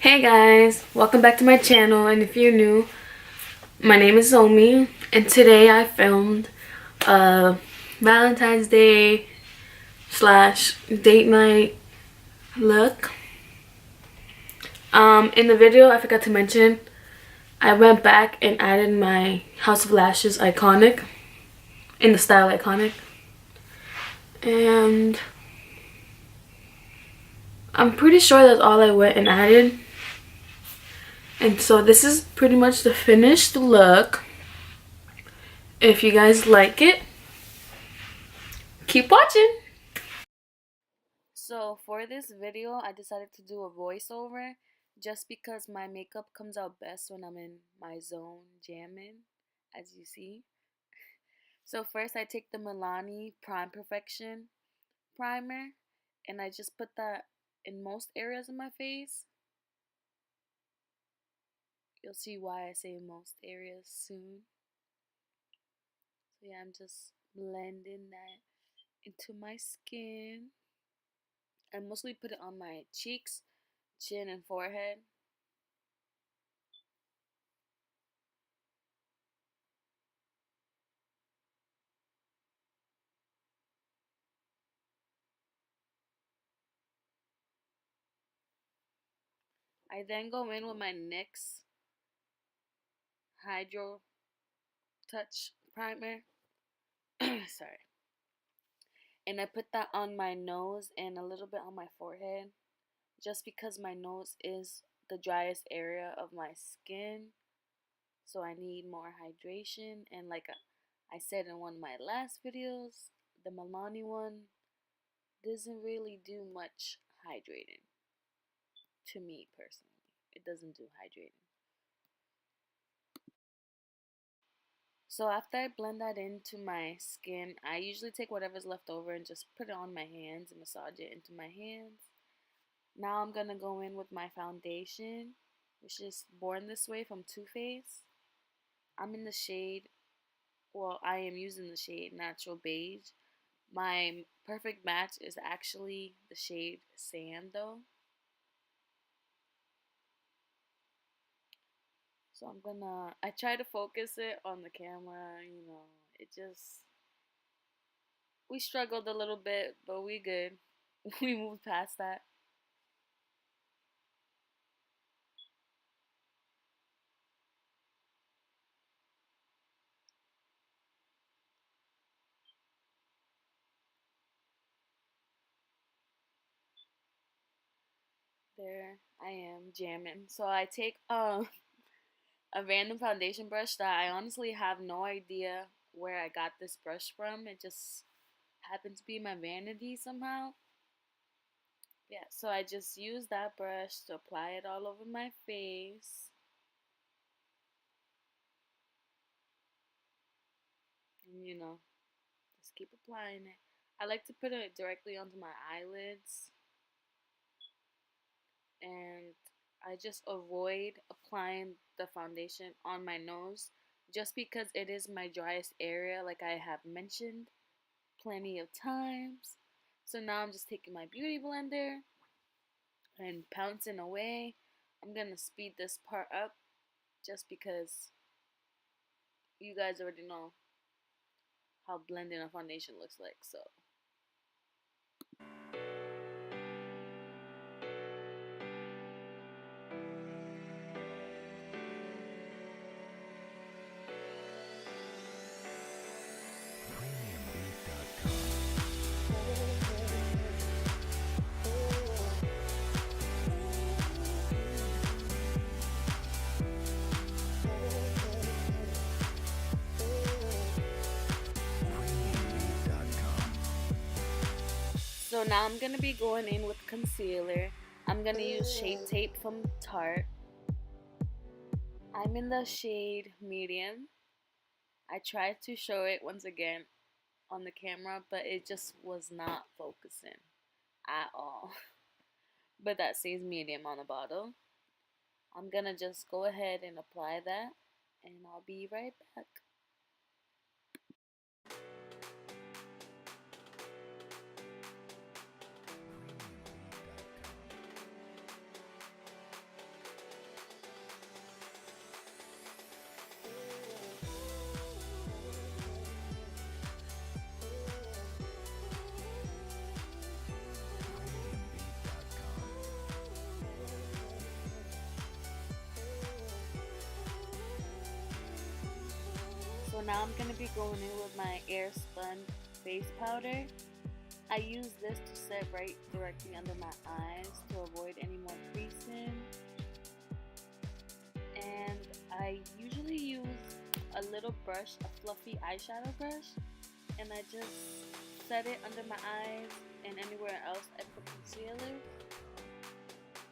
Hey guys, welcome back to my channel, and if you're new, my name is Omi, and today I filmed a Valentine's Day slash date night look. In the video I forgot to mention, I went back and added my House of Lashes iconic, in the style iconic, and I'm pretty sure that's all I went and added. And so this is pretty much the finished look. If you guys like it, keep watching. So for this video, I decided to do a voiceover just because my makeup comes out best when I'm in my zone jamming, as you see. So first I take the Milani Prime Perfection primer and I just put that in most areas of my face. You'll see why I say most areas soon. So yeah, I'm just blending that into my skin. I mostly put it on my cheeks, chin, and forehead. I then go in with my NYX Hydro Touch Primer. Sorry. And I put that on my nose and a little bit on my forehead, just because my nose is the driest area of my skin. So I need more hydration. And like I said in one of my last videos, the Milani one doesn't really do much hydrating. To me personally, it doesn't do hydrating. So after I blend that into my skin, I usually take whatever's left over and just put it on my hands and massage it into my hands. Now I'm gonna go in with my foundation, which is Born This Way from Too Faced. I'm in the shade, well, I am using the shade Natural Beige. My perfect match is actually the shade Sand though. So I try to focus it on the camera, we struggled a little bit, but we good. We moved past that. There I am jamming. So I take a random foundation brush that I honestly have no idea where I got this brush from. It just happened to be my vanity somehow. Yeah, so I just use that brush to apply it all over my face. And just keep applying it. I like to put it directly onto my eyelids. And I just avoid applying the foundation on my nose just because it is my driest area, like I have mentioned plenty of times. So now I'm just taking my beauty blender and pouncing away. I'm gonna speed this part up just because you guys already know how blending a foundation looks like. So now I'm gonna be going in with concealer. I'm gonna use Shape Tape from Tarte. I'm in the shade medium. I tried to show it once again on the camera, but it just was not focusing at all. But that says medium on the bottle. I'm gonna just go ahead and apply that, and I'll be right back. now I'm gonna be going in with my air spun face powder. I use this to set right directly under my eyes to avoid any more creasing. And I usually use a little brush, a fluffy eyeshadow brush, and I just set it under my eyes and anywhere else I put concealer.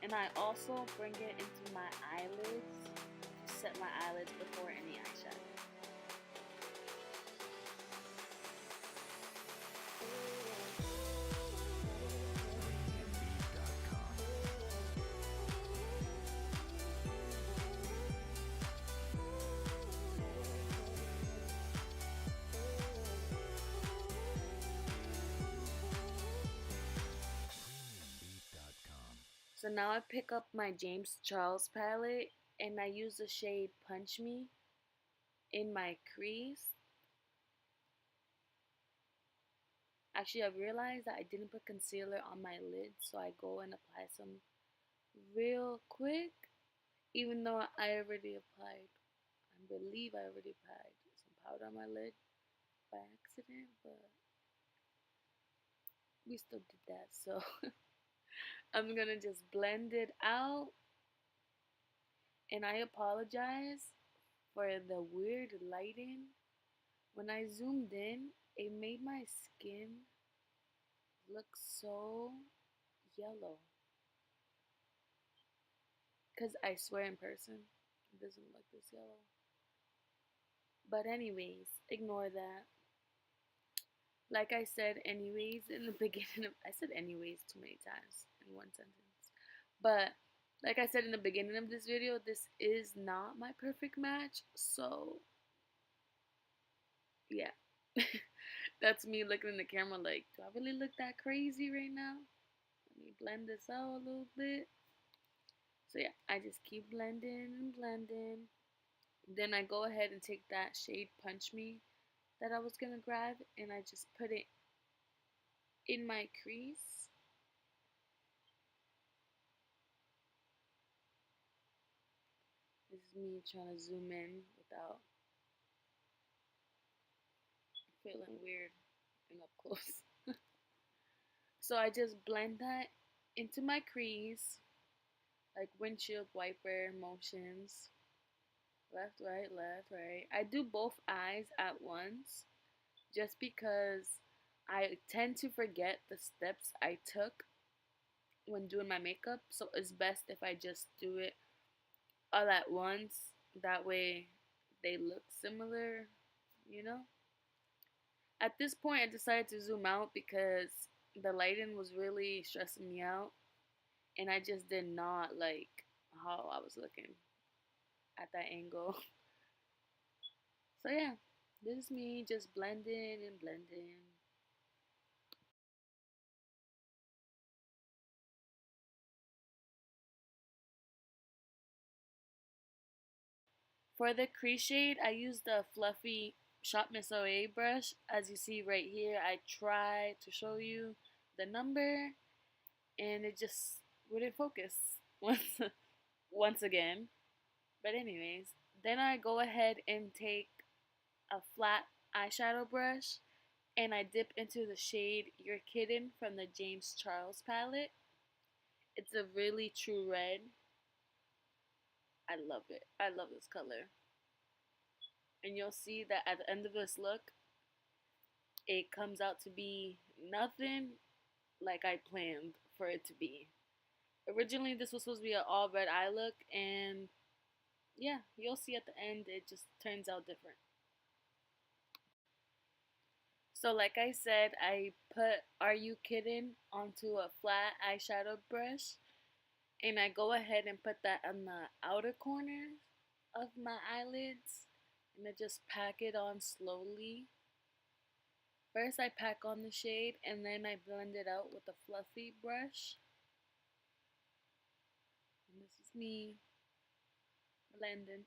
And I also bring it into my eyelids to set my eyelids before any eyeshadow. So now I pick up my James Charles palette and I use the shade Punch Me in my crease. Actually, I realized that I didn't put concealer on my lid, so I go and apply some real quick, even though I already applied, I believe I already applied some powder on my lid by accident, but we still did that, so I'm gonna just blend it out. And I apologize for the weird lighting. When I zoomed in, it made my skin look so yellow. Because I swear in person, it doesn't look this yellow. But anyways, ignore that. Like I said anyways in the beginning of, I said anyways too many times in one sentence. But like I said in the beginning of this video, this is not my perfect match. So yeah. That's me looking in the camera like, do I really look that crazy right now? Let me blend this out a little bit. So yeah, I just keep blending and blending. Then I go ahead and take that shade Punch Me that I was gonna grab and I just put it in my crease. This is me trying to zoom in without feeling weird and up close. So I just blend that into my crease, like windshield wiper motions. Left, right. I do both eyes at once just because I tend to forget the steps I took when doing my makeup. So it's best if I just do it all at once. That way they look similar, you know? At this point, I decided to zoom out because the lighting was really stressing me out. And I just did not like how I was looking at that angle. So yeah, this is me just blending and blending. For the crease shade, I used the fluffy Shop Miss OA brush. As you see right here, I try to show you the number, and it just wouldn't focus once again. But anyways, then I go ahead and take a flat eyeshadow brush, and I dip into the shade You're Kidding from the James Charles palette. It's a really true red. I love it. I love this color. And you'll see that at the end of this look, it comes out to be nothing like I planned for it to be. Originally, this was supposed to be an all red eye look, and yeah, you'll see at the end, it just turns out different. So like I said, I put Are You Kidding onto a flat eyeshadow brush, and I go ahead and put that on the outer corner of my eyelids, and I just pack it on slowly. First I pack on the shade, and then I blend it out with a fluffy brush. And this is me blending.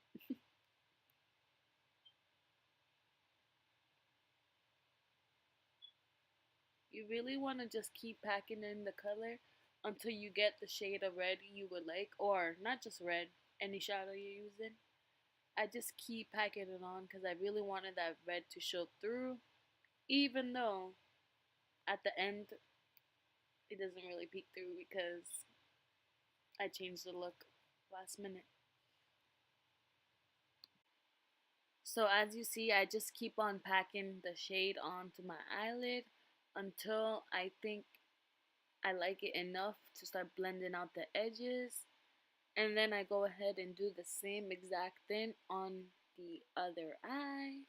You really want to just keep packing in the color until you get the shade of red you would like, or not just red, any shadow you're using. I just keep packing it on because I really wanted that red to show through, even though at the end it doesn't really peek through because I changed the look last minute. So as you see, I just keep on packing the shade onto my eyelid until I think I like it enough to start blending out the edges. And then I go ahead and do the same exact thing on the other eye.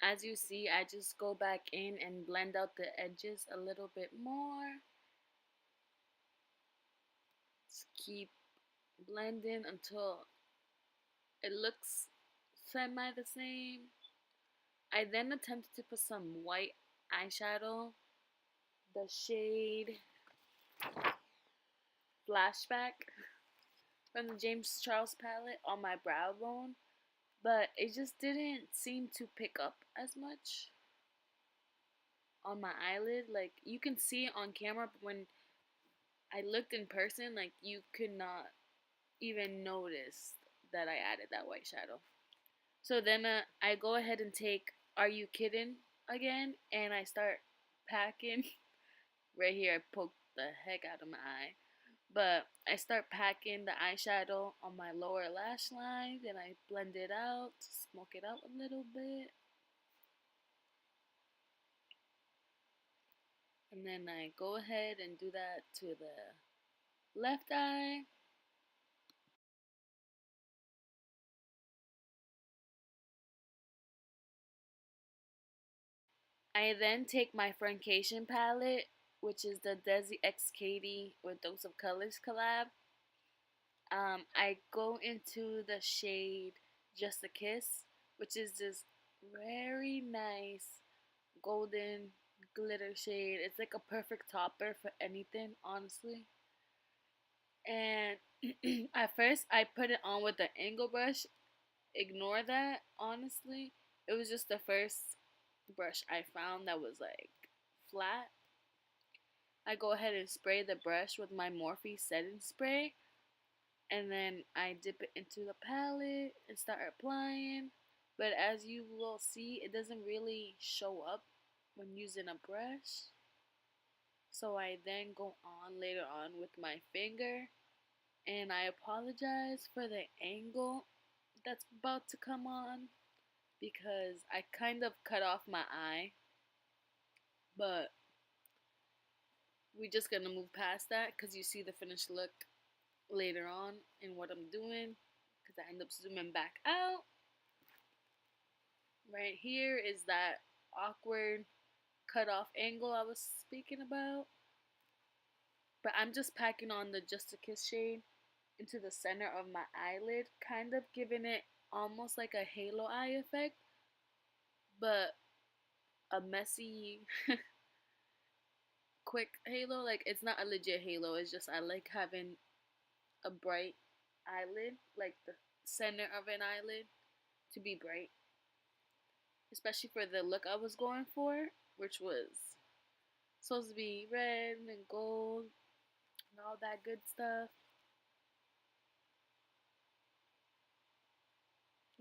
As you see, I just go back in and blend out the edges a little bit more. Just keep blending until it looks semi the same. I then attempted to put some white eyeshadow, the shade Flashback from the James Charles palette on my brow bone, but it just didn't seem to pick up as much on my eyelid. Like you can see it on camera, but when I looked in person, like you could not even notice that I added that white shadow. So then I go ahead and take Are You Kidding again, and I start packing. Right here, I poked the heck out of my eye. But I start packing the eyeshadow on my lower lash line, then I blend it out, smoke it out a little bit. And then I go ahead and do that to the left eye. I then take my Francation palette, which is the Desi X Katie with Dose of Colors collab. I go into the shade Just a Kiss, which is this very nice golden glitter shade. It's like a perfect topper for anything, honestly. And at first, I put it on with the angle brush. Ignore that, honestly. It was just the first brush I found that was like flat. I go ahead and spray the brush with my Morphe setting spray, and then I dip it into the palette and start applying. But as you will see, it doesn't really show up when using a brush. So I then go on later on with my finger, and I apologize for the angle that's about to come on because I kind of cut off my eye, but we're just gonna move past that because you see the finished look later on in what I'm doing because I end up zooming back out. Right here is that awkward cut off angle I was speaking about, but I'm just packing on the Just a Kiss shade into the center of my eyelid, kind of giving it almost like a halo eye effect, but a messy, quick halo. Like it's not a legit halo. It's just I like having a bright eyelid, like the center of an eyelid, to be bright, especially for the look I was going for, which was supposed to be red and gold and all that good stuff.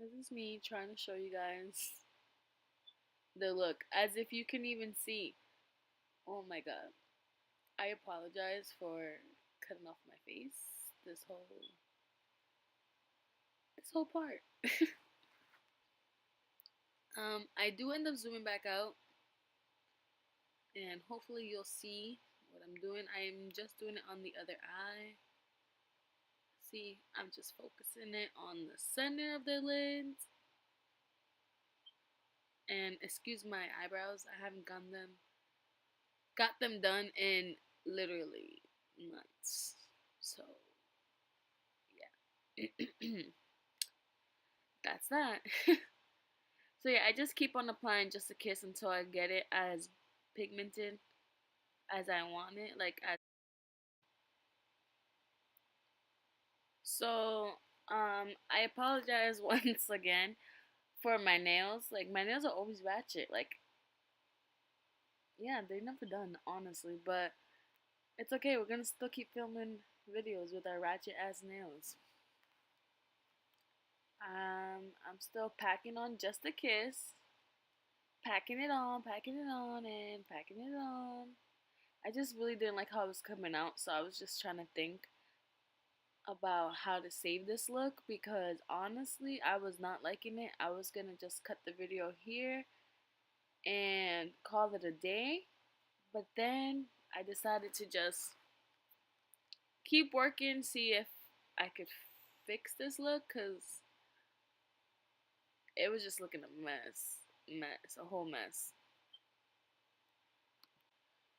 This is me trying to show you guys the look, as if you can even see. Oh my god. I apologize for cutting off my face this whole part. I do end up zooming back out, and hopefully you'll see what I'm doing. I'm just doing it on the other eye. See, I'm just focusing it on the center of the lid. And excuse my eyebrows, I haven't got them done in literally months. So yeah. That's that. So yeah, I just keep on applying Just a Kiss until I get it as pigmented as I want it. So I apologize once again for my nails. Like my nails are always ratchet. Like yeah, they're never done, honestly, but it's okay. We're gonna still keep filming videos with our ratchet ass nails. I'm still packing on just a kiss. Packing it on, and packing it on. I just really didn't like how it was coming out, so I was just trying to think about how to save this look because honestly, I was not liking it. I was gonna just cut the video here and call it a day, but then I decided to just keep working, see if I could fix this look because it was just looking a a whole mess.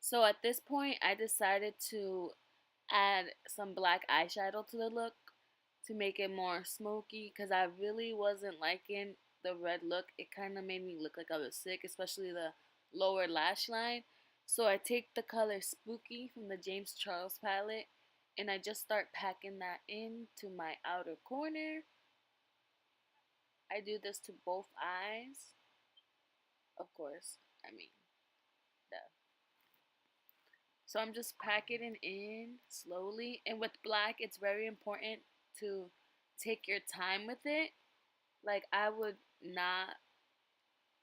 So at this point, I decided to add some black eyeshadow to the look to make it more smoky because I really wasn't liking the red look. It kind of made me look like I was sick, especially the lower lash line. So I take the color Spooky from the James Charles palette and I just start packing that into my outer corner. I do this to both eyes, of course. I mean, duh. So I'm just packing it in slowly. And with black, it's very important to take your time with it. Like, I would not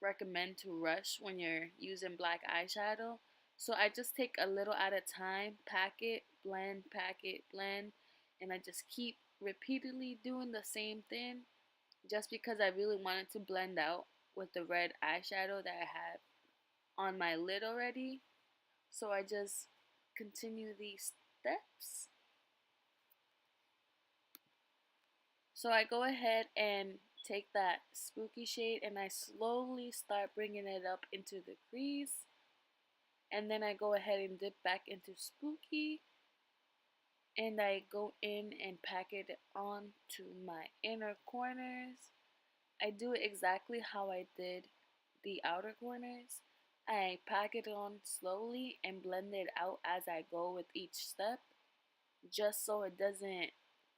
recommend to rush when you're using black eyeshadow. So I just take a little at a time, pack it, blend, and I just keep repeatedly doing the same thing just because I really wanted to blend out with the red eyeshadow that I have on my lid already. So I just continue these steps. So I go ahead and take that Spooky shade and I slowly start bringing it up into the crease. And then I go ahead and dip back into Spooky. And I go in and pack it on to my inner corners. I do it exactly how I did the outer corners. I pack it on slowly and blend it out as I go with each step, just so it doesn't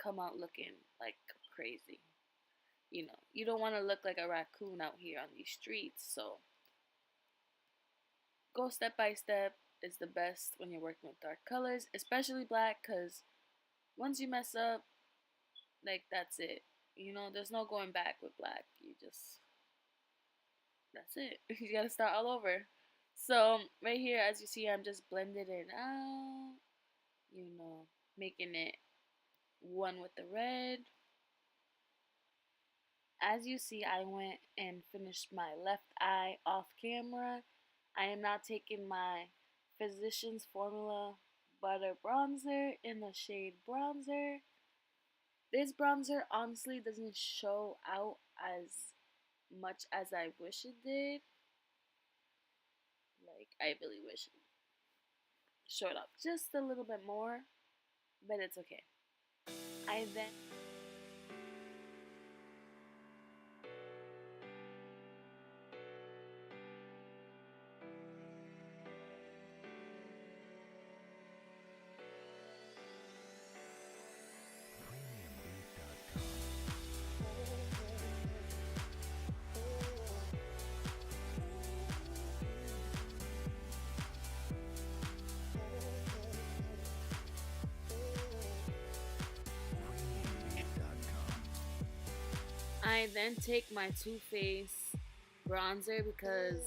come out looking like crazy. You know, you don't want to look like a raccoon out here on these streets, so go step by step is the best when you're working with dark colors, especially black, because once you mess up, like, that's it. You know, there's no going back with black. You just, that's it. You gotta start all over. So right here, as you see, I'm just blending it out, you know, making it one with the red. As you see, I went and finished my left eye off camera. I am now taking my Physicians Formula Butter Bronzer in the shade Bronzer. This bronzer honestly doesn't show out as much as I wish it did. Like, I really wish it showed up just a little bit more, but it's okay. I then take my Too Faced bronzer because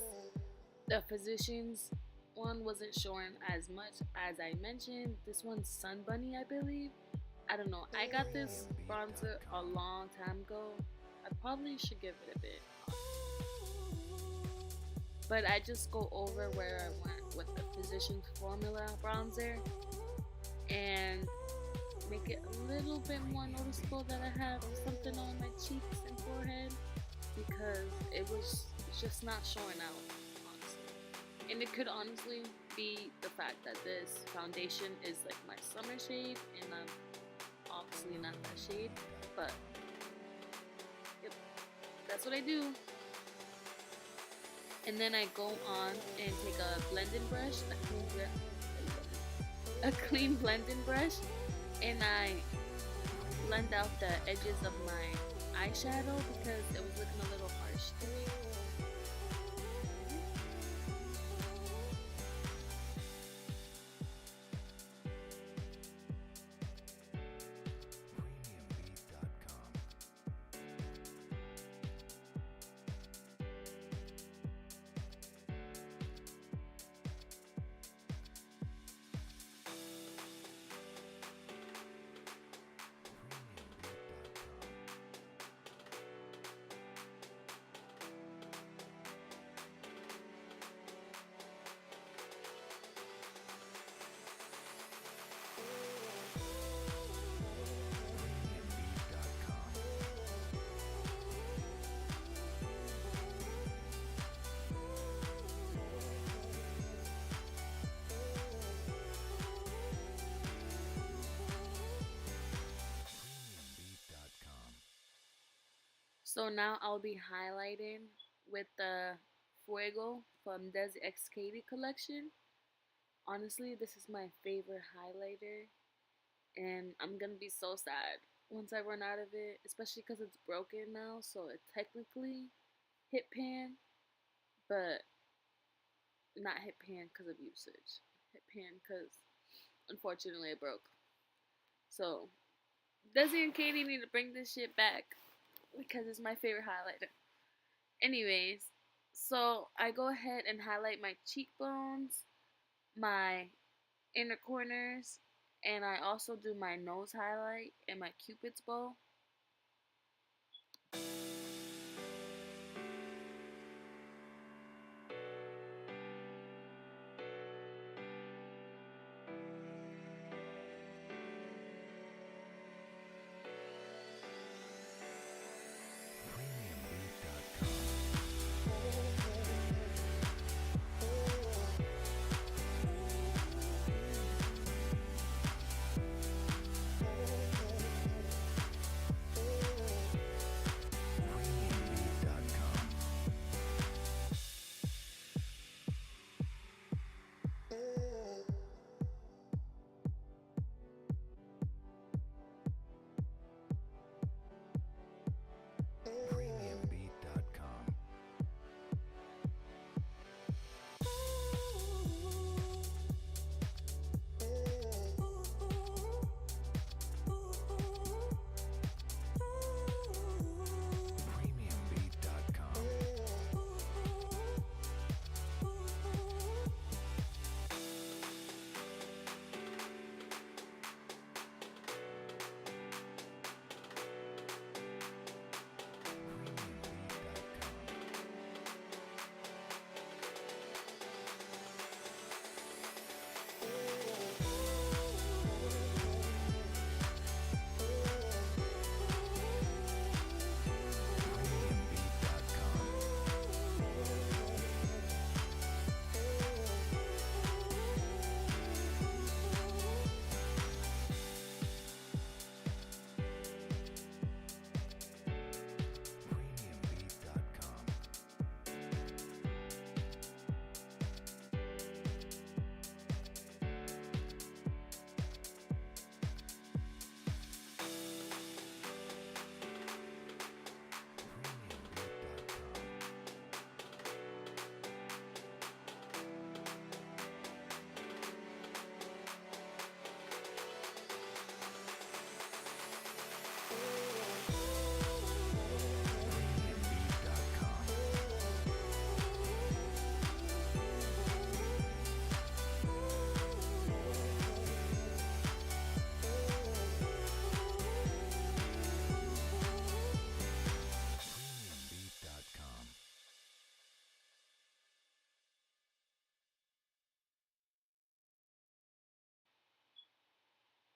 the Physicians one wasn't showing as much as I mentioned. This one's Sun Bunny, I believe. I don't know. I got this bronzer a long time ago. I probably should give it a bit. But I just go over where I went with the Physicians Formula bronzer and make it a little bit more noticeable that I have something on my cheeks and forehead because it was just not showing out, honestly. And it could honestly be the fact that this foundation is like my summer shade and I'm obviously not that shade, but yep, that's what I do. And then I go on and take a blending brush, a clean blending brush, and I blend out the edges of my eyeshadow because it was looking a little harsh to me. So now I'll be highlighting with the Fuego from Des X Katie collection. Honestly, this is my favorite highlighter, and I'm gonna be so sad once I run out of it, especially because it's broken now, so it technically hit pan, but not hit pan because of usage. Hit pan because unfortunately it broke. So Desi and Katie need to bring this shit back because it's my favorite highlighter. Anyways, so I go ahead and highlight my cheekbones, my inner corners, and I also do my nose highlight and my cupid's bow.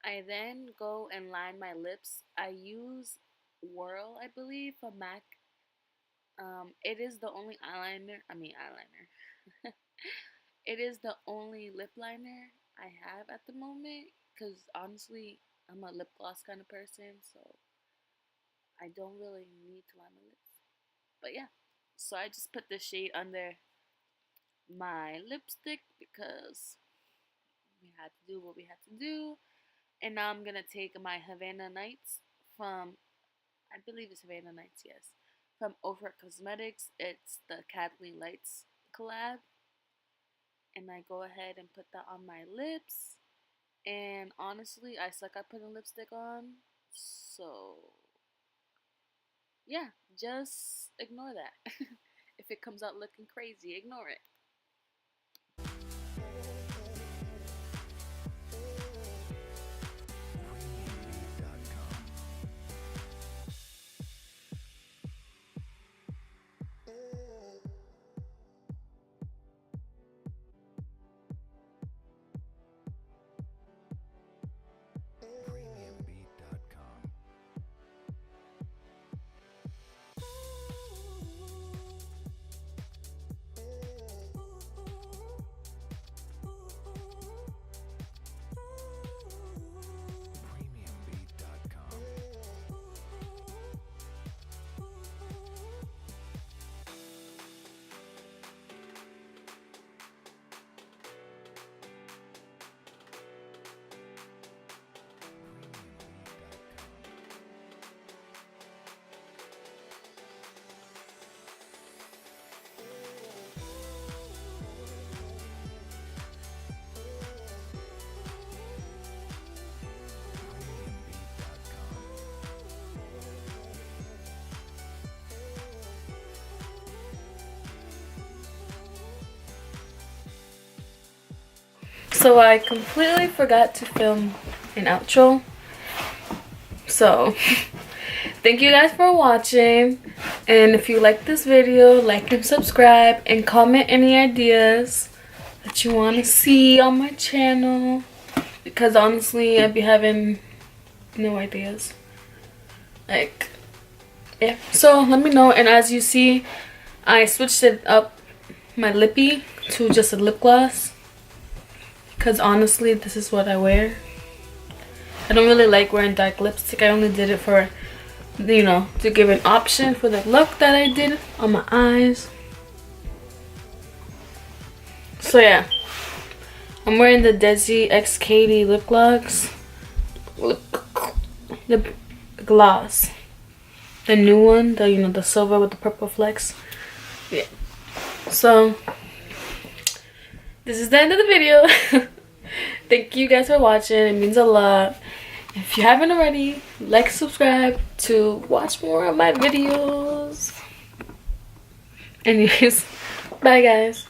I then go and line my lips. I use Whirl, I believe, from MAC. It is the only eyeliner. It is the only lip liner I have at the moment because honestly, I'm a lip gloss kind of person, so I don't really need to line my lips. But yeah, so I just put the shade under my lipstick because we had to do what we had to do. And now I'm gonna take my Havana Nights from, I believe it's Havana Nights, yes, from Over Cosmetics. It's the Kathleen Lights collab. And I go ahead and put that on my lips. And honestly, I suck at putting lipstick on. So, yeah, just ignore that. If it comes out looking crazy, ignore it. So I completely forgot to film an outro. So thank you guys for watching, and if you like this video, like and subscribe, and comment any ideas that you want to see on my channel, because honestly I'd be having no ideas. Like, yeah, so let me know. And as you see, I switched it up, my lippy, to just a lip gloss, because honestly this is what I wear. I don't really like wearing dark lipstick. I only did it for, you know, to give an option for the look that I did on my eyes. So yeah, I'm wearing the Desi X Katie lip gloss. Lip gloss. The new one, the, you know, the silver with the purple flecks. Yeah. So this is the end of the video. Thank you guys for watching. It means a lot. If you haven't already, like, subscribe to watch more of my videos. Anyways, bye guys.